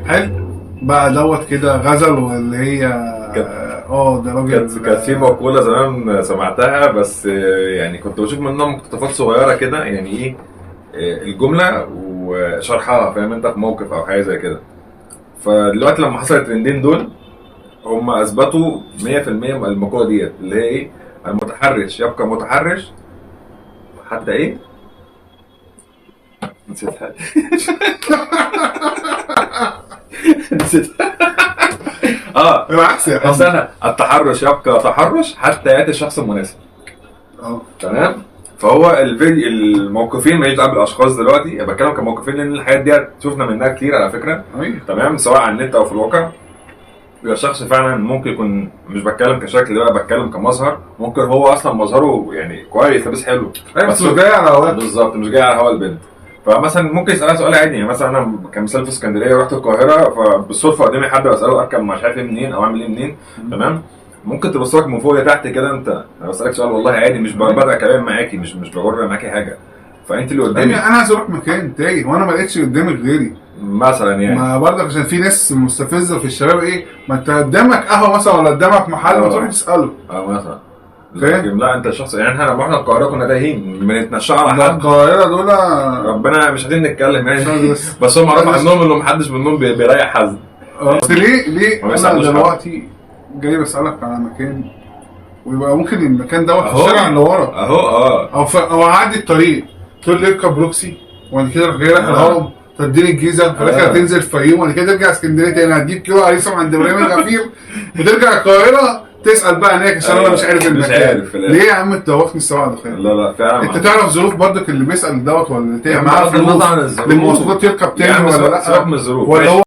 حلو بقى دوت كده غزل واللي هي ده راجل. كانت في مقولة زمان سمعتها، بس يعني كنت بشوف منها مقتطفات صغيرة كده، يعني ايه الجملة وشرحها، فاهم انت، في موقف او حاجة زي كده. فدلوقتي لما حصل الترندين دول، هم اثبتوا 100% المقولة ديت اللي هي ايه، المتحرش يبقى متحرش حتى ايه، نسيتها. نسيتها. بالعكس يا بس انا التحرش يبقى تحرش حتى ياتي الشخص المناسب. تمام. فهو الفيديو الموقفين ماليش دعوه بالاشخاص دلوقتي، انا بتكلم كموقفين لان الحاجات دي شفنا منها كتير على فكره. تمام، سواء على النت او في الواقع. يبقى الشخص فعلا ممكن يكون، مش بتكلم كشكل بقى، بتكلم كمظهر، ممكن هو اصلا مظهره يعني كويس لابس حلو، بس مش جاي على هواك. بالظبط، مش جاي على هوا البنت. فمثلا ممكن يسالها سؤال عادي، يعني مثلا انا كمثال في اسكندريه ورحت القاهره، فبالصدفه قدامي حد بساله اركب مش عارف ايه منين او اعمل ايه منين. تمام. ممكن تبص لك من فوق لتحت كده، انت انا بسالك سؤال والله عادي، مش بدأ كلام معاكي، مش بجرب معاكي حاجه، فانت اللي قدامي. انا عايز اروح مكان تايه وانا ما لقيتش قدامي غيري مثلا، يعني ما برضك عشان في ناس مستفزه في الشباب، ايه ما انت قدامك قهوه مثلا ولا قدامك محل ما تروح تساله. مثلا فاهم. لا انت الشخص، يعني احنا لما رحنا القاهره كنا تايهين بنتنشأ على حد. القاهره دول ربنا مش عايزين نتكلم يعني. بس هم معروف عنهم انه محدش منهم بيريح حد. بس ليه انا دلوقتي جاي بسالك على مكان، ويبقى ممكن المكان دوت في الشارع اللي ورا او اعدي الطريق تقول لي اركب روكسي، وبعد كده اروح جاي لك الهرم، تديني الجيزه، في الاخر هتنزل الفيوم، وبعد كده ترجع اسكندريه تاني، هتجيب كيلو هريسه عند ابراهيم الغفير، وترجع القاهره تسال بقى هناك عشان انا مش عارف المكان. ليه يا عم تدوخني السواق ده خير؟ لا فعلا. انت تعرف ظروف برضك اللي بيسال دوت، ولا معاه فلوس بالمواصلات يركب تاني ولا لا؟ سيبك من الظروف ولا هو